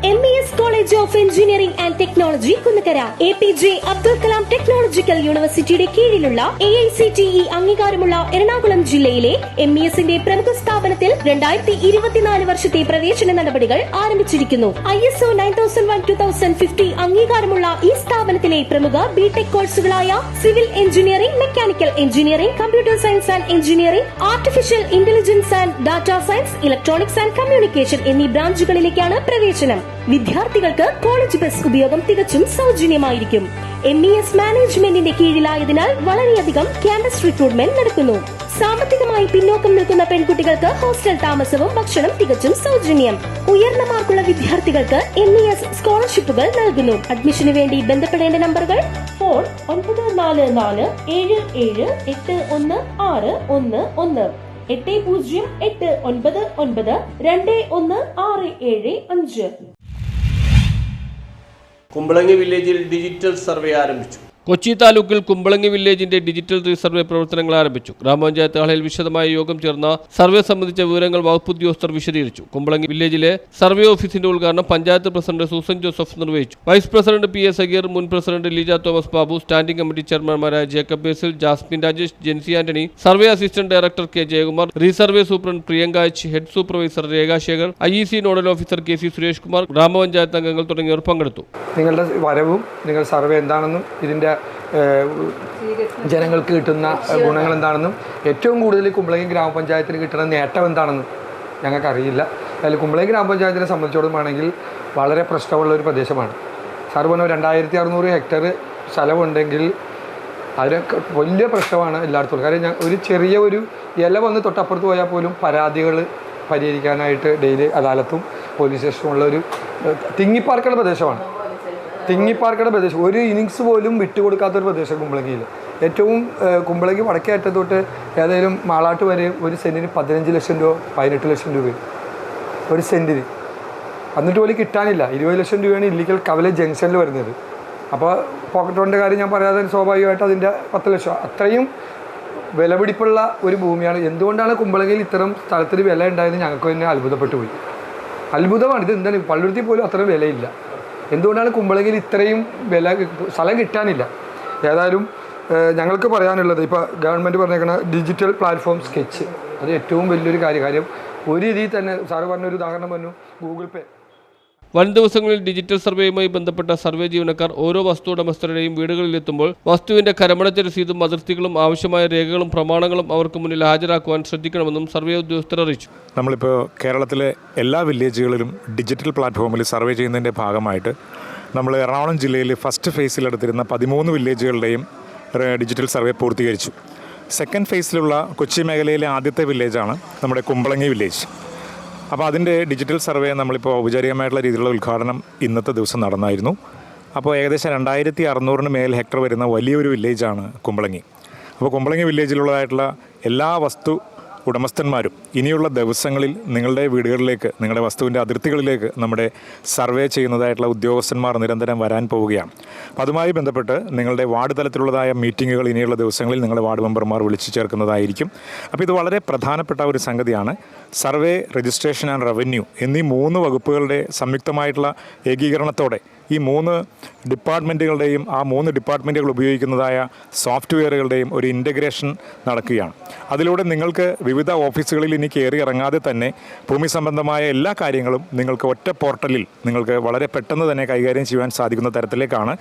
MES College of Engineering and Technology Kunnakkara, APJ Abdul Kalam technological യൂണിവേഴ്സിറ്റിയുടെ കീഴിലുള്ള AICTE അംഗീകാരമുള്ള എറണാകുളം ജില്ലയിലെ MESന്റെ പ്രമുഖ സ്ഥാപനത്തിൽ 2024 വർഷത്തെ പ്രവേശന നടപടികൾ ആരംഭിച്ചിരിക്കുന്നു. ISO 9001:2050 അംഗീകാരമുള്ള ഈ സ്ഥാപനത്തിലെ പ്രമുഖ ബിടെക് കോഴ്സുകളായ civil engineering, mechanical engineering, computer science and engineering, artificial intelligence and data science, electronics and communication എന്നീ ബ്രാഞ്ചുകളിലേക്കാണ് പ്രവേശനം. വിദ്യാർത്ഥികൾക്ക് കോളേജ് ബസ് ഉപയോഗം തികച്ചും സൗജന്യമായിരിക്കും. MES മാനേജ്മെന്റിന്റെ കീഴിലായതിനാൽ വളരെയധികം ക്യാമ്പസ് റിക്രൂട്ട്മെന്റ് നടക്കുന്നു. സാമ്പത്തികമായി പിന്നോക്കം നിൽക്കുന്ന പെൺകുട്ടികൾക്ക് ഹോസ്റ്റൽ താമസവും ഭക്ഷണം തികച്ചും സൗജന്യം. ഉയർന്ന മാർക്കുള്ള വിദ്യാർത്ഥികൾക്ക് MES സ്കോളർഷിപ്പുകൾ നൽകുന്നു. അഡ്മിഷന് വേണ്ടി ബന്ധപ്പെടേണ്ട നമ്പറുകൾ: ഫോൺ 9444781611, 8089921675. കുമ്പളങ്ങി വില്ലേജിൽ ഡിജിറ്റൽ സർവേ ആരംഭിച്ചു. കൊച്ചി താലൂക്കിൽ കുമ്പളങ്ങി വില്ലേജിന്റെ ഡിജിറ്റൽ റീസർവേ പ്രവർത്തനങ്ങൾ ആരംഭിച്ചു. ഗ്രാമപഞ്ചായത്ത് ഹാളിൽ വിശദമായ യോഗം ചേർന്ന സർവേ സംബന്ധിച്ച വിവരങ്ങൾ വകുപ്പ് ഉദ്യോഗസ്ഥർ വിശദീകരിച്ചു. കുമ്പളങ്ങി വില്ലേജിലെ സർവേ ഓഫീസിന്റെ ഉദ്ഘാടനം പഞ്ചായത്ത് പ്രസിഡന്റ് സൂസൻ ജോസഫ് നിർവഹിച്ചു. വൈസ് പ്രസിഡന്റ് PS സഗീർ, മുൻ president Leeja Thomas Babu, standing committee ചെയർമാൻമാരായ Jacob Basil, Jasmine Rajesh, Jency Antony, survey assistant director K Jayakumar, resurvey superintendent Priyanka H, head supervisor Rekha Sekhar, IEC nodal officer KC Suresh Kumar, ഗ്രാമപഞ്ചായത്ത് അംഗങ്ങൾ തുടങ്ങിയവർ പങ്കെടുത്തു. നിങ്ങളുടെ വരവും നിങ്ങൾ സർവേ എന്താണെന്നും ഇതിൻ്റെ ജനങ്ങൾക്ക് കിട്ടുന്ന ഗുണങ്ങൾ എന്താണെന്നും ഏറ്റവും കൂടുതൽ കുമ്പളങ്ങി ഗ്രാമപഞ്ചായത്തിന് കിട്ടുന്ന നേട്ടം എന്താണെന്നും ഞങ്ങൾക്കറിയില്ല. അതിൽ കുമ്പളങ്ങി ഗ്രാമപഞ്ചായത്തിനെ സംബന്ധിച്ചിടത്തോളമാണെങ്കിൽ വളരെ പ്രശ്നമുള്ള ഒരു പ്രദേശമാണ്. സാർ പറഞ്ഞു 2600 ഹെക്ടർ സ്ഥലമുണ്ടെങ്കിൽ അതിന് വലിയ പ്രശ്നമാണ് എല്ലായിടത്തും. കാര്യം ഒരു ചെറിയ ഒരു ഇല വന്ന് തൊട്ടപ്പുറത്ത് പോയാൽ പോലും പരാതികൾ പരിഹരിക്കാനായിട്ട് ഡെയിലി അദാലത്തും പോലീസ് സ്റ്റേഷനും ഉള്ള ഒരു തിങ്ങിപ്പാർക്കുന്ന പ്രദേശമാണ്. ഒരു ഇന്നിങ്സ് പോലും വിട്ടുകൊടുക്കാത്തൊരു പ്രദേശം കുമ്പളങ്ങിയിൽ. ഏറ്റവും കുമ്പളങ്ങി വടക്കേ അറ്റത്ത് തൊട്ട് ഏതായാലും മാളാട്ട് വരെ ഒരു സെൻറ്റിന് 15 ലക്ഷം രൂപ 18 ലക്ഷം രൂപ ഒരു സെൻറ്റിന്. എന്നിട്ട് പോലും കിട്ടാനില്ല. 20 ലക്ഷം രൂപയാണ് ഇല്ലീഗൽ കവല ജംഗ്ഷനിൽ വരുന്നത്. അപ്പോൾ പോക്കറ്റ് റോഡിൻ്റെ കാര്യം ഞാൻ പറയാതെ സ്വാഭാവികമായിട്ട് അതിൻ്റെ 10 ലക്ഷം അത്രയും വിലപിടിപ്പുള്ള ഒരു ഭൂമിയാണ്. എന്തുകൊണ്ടാണ് കുമ്പളങ്ങിയിൽ ഇത്തരം സ്ഥലത്തിന് വില ഉണ്ടായതെന്ന് ഞങ്ങൾക്ക് തന്നെ അത്ഭുതപ്പെട്ടു പോയി. അത്ഭുതമാണ്. ഇത് എന്താണ് പള്ളുരുത്തി പോലും അത്ര വിലയില്ല. എന്തുകൊണ്ടാണ് കുമ്പളങ്ങിയിൽ ഇത്രയും സ്ഥലം കിട്ടാനില്ല? ഏതായാലും ഞങ്ങൾക്ക് പറയാനുള്ളത് ഇപ്പോൾ ഗവൺമെൻറ് പറഞ്ഞേക്കുന്ന ഡിജിറ്റൽ പ്ലാറ്റ്ഫോം സ്കെച്ച് അത് ഏറ്റവും വലിയൊരു കാര്യം. ഒരു രീതിയിൽ തന്നെ സാറ് പറഞ്ഞൊരു ഉദാഹരണം പറഞ്ഞു, ഗൂഗിൾ പേ. വരും ദിവസങ്ങളിൽ ഡിജിറ്റൽ സർവേയുമായി ബന്ധപ്പെട്ട സർവേ ജീവനക്കാർ ഓരോ വസ്തു ഉടമസ്ഥരുടെയും വീടുകളിലെത്തുമ്പോൾ വസ്തുവിന്റെ കരമടച്ച രസീതും അതിർത്തികളും ആവശ്യമായ രേഖകളും പ്രമാണങ്ങളും അവർക്ക് മുന്നിൽ ഹാജരാക്കുവാൻ ശ്രദ്ധിക്കണമെന്നും സർവേ ഉദ്യോഗസ്ഥർ അറിയിച്ചു. നമ്മളിപ്പോൾ കേരളത്തിലെ എല്ലാ വില്ലേജുകളിലും ഡിജിറ്റൽ പ്ലാറ്റ്ഫോമിൽ സർവേ ചെയ്യുന്നതിൻ്റെ ഭാഗമായിട്ട് നമ്മൾ എറണാകുളം ജില്ലയിൽ ഫസ്റ്റ് ഫേസിലെടുത്തിരുന്ന 13 വില്ലേജുകളുടെയും ഡിജിറ്റൽ സർവേ പൂർത്തീകരിച്ചു. സെക്കൻഡ് ഫേസിലുള്ള കൊച്ചി മേഖലയിലെ ആദ്യത്തെ വില്ലേജാണ് നമ്മുടെ കുമ്പളങ്ങി വില്ലേജ്. അപ്പോൾ അതിൻ്റെ ഡിജിറ്റൽ സർവേ നമ്മളിപ്പോൾ ഔപചാരികമായിട്ടുള്ള രീതിയിലുള്ള ഉദ്ഘാടനം ഇന്നത്തെ ദിവസം നടന്നായിരുന്നു. അപ്പോൾ ഏകദേശം 2600 മേൽ ഹെക്ടർ വരുന്ന വലിയൊരു വില്ലേജാണ് കുമ്പളങ്ങി. അപ്പോൾ കുമ്പളങ്ങി വില്ലേജിലുള്ളതായിട്ടുള്ള എല്ലാ വസ്തു ഉടമസ്ഥന്മാരും ഇനിയുള്ള ദിവസങ്ങളിൽ നിങ്ങളുടെ വീടുകളിലേക്ക്, നിങ്ങളുടെ വസ്തുവിൻ്റെ അതിർത്തികളിലേക്ക് നമ്മുടെ സർവേ ചെയ്യുന്നതായിട്ടുള്ള ഉദ്യോഗസ്ഥന്മാർ നിരന്തരം വരാൻ പോവുകയാണ്. അപ്പോൾ അതുമായി ബന്ധപ്പെട്ട് നിങ്ങളുടെ വാർഡ് തലത്തിലുള്ളതായ മീറ്റിങ്ങുകൾ ഇനിയുള്ള ദിവസങ്ങളിൽ നിങ്ങളുടെ വാർഡ് മെമ്പർമാർ വിളിച്ചു ചേർക്കുന്നതായിരിക്കും. അപ്പോൾ ഇത് വളരെ പ്രധാനപ്പെട്ട ഒരു സംഗതിയാണ്. സർവേ, രജിസ്ട്രേഷൻ ആൻഡ് റവന്യൂ എന്നീ 3 വകുപ്പുകളുടെ സംയുക്തമായിട്ടുള്ള ഏകീകരണത്തോടെ ഈ 3 ഡിപ്പാർട്ട്മെൻറ്റുകളുടെയും ആ 3 ഡിപ്പാർട്ട്മെൻറ്റുകൾ ഉപയോഗിക്കുന്നതായ സോഫ്റ്റ്വെയറുകളുടെയും ഒരു ഇൻ്റഗ്രേഷൻ നടക്കുകയാണ്. അതിലൂടെ നിങ്ങൾക്ക് വിവിധ ഓഫീസുകളിൽ ഇനി കയറി ഇറങ്ങാതെ തന്നെ ഭൂമി സംബന്ധമായ എല്ലാ കാര്യങ്ങളും നിങ്ങൾക്ക് ഒറ്റ പോർട്ടലിൽ നിങ്ങൾക്ക് വളരെ പെട്ടെന്ന് തന്നെ കൈകാര്യം ചെയ്യാൻ സാധിക്കുന്ന തരത്തിലേക്കാണ്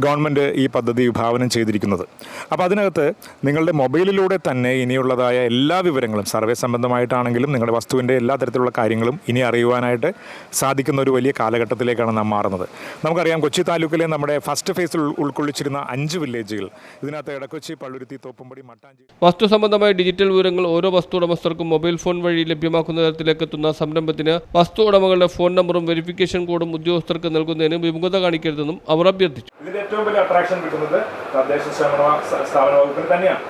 ഗവൺമെൻറ് ഈ പദ്ധതി വിഭാവനം ചെയ്തിരിക്കുന്നത്. അപ്പോൾ അതിനകത്ത് നിങ്ങളുടെ മൊബൈലിലൂടെ തന്നെ ഇനിയുള്ളതായ എല്ലാ വിവരങ്ങളും സർവേ സംബന്ധമായിട്ടാണെങ്കിലും നിങ്ങളുടെ വസ്തുവിൻ്റെ എല്ലാ തരത്തിലുള്ള കാര്യങ്ങളും ഇനി അറിയുവാനായിട്ട് സാധിക്കുന്ന ഒരു വലിയ കാലഘട്ടത്തിലേക്കാണ് നാം മാറുന്നത്. നമുക്കറിയാം, കൊച്ചി താലൂക്കിലെ നമ്മുടെ ഫസ്റ്റ് ഫേസിൽ ഉൾക്കൊള്ളിച്ചിരുന്ന 5 വില്ലേജുകൾ, ഇതിനകത്ത് എടക്കൊച്ചി, പള്ളുരുത്തി, തോപ്പുംപടി, മട്ടാഞ്ചേരി. വസ്തു സംബന്ധമായ ഡിജിറ്റൽ വിവരങ്ങൾ ഓരോ വസ്തു ഉടമസ്ഥർക്കും മൊബൈൽ ഫോൺ വഴി ലഭ്യമാക്കുന്ന തരത്തിലേക്ക് എത്തുന്ന സംരംഭത്തിന് വസ്തു ഉടമകളുടെ ഫോൺ നമ്പറും വെരിഫിക്കേഷൻ കോഡും ഉദ്യോഗസ്ഥർക്ക് നൽകുന്നതിന് വിമുഖത കാണിക്കരുതെന്നും അവർ അഭ്യർത്ഥിച്ചു. ഇതിന്റെ ഏറ്റവും വലിയ അട്രാക്ഷൻ കിട്ടുന്നത് തദ്ദേശ സ്ഥാപന വകുപ്പിന് തന്നെയാണ്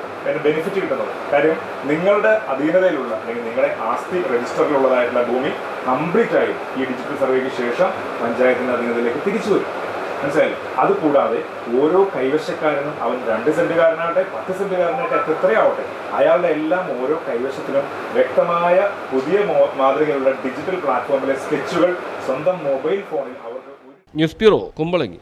ബെനിഫിറ്റ് കിട്ടുന്നത്. കാര്യം നിങ്ങളുടെ അധീനതയിലുള്ള അല്ലെങ്കിൽ നിങ്ങളുടെ ആസ്തി രജിസ്റ്ററിലുള്ളതായിട്ടുള്ള ഭൂമി കംപ്ലീറ്റ് ആയി ഈ ഡിജിറ്റൽ സർവേക്ക് ശേഷം പഞ്ചായത്തിന്റെ അധീനതയിലേക്ക് തിരിച്ചു വരും. മനസ്സിലായി. അതുകൂടാതെ ഓരോ കൈവശക്കാരനും അവൻ 2 സെന്റുകാരനാകട്ടെ 10 സെന്റുകാരനാകട്ടെ എത്രയാവട്ടെ അയാളുടെ എല്ലാം ഓരോ കൈവശത്തിലും വ്യക്തമായ പുതിയ മാതൃകയിലുള്ള ഡിജിറ്റൽ പ്ലാറ്റ്ഫോമിലെ സ്കെച്ചുകൾ സ്വന്തം മൊബൈൽ ഫോണിൽ അവർക്ക്. News bureau, Kumbalangi.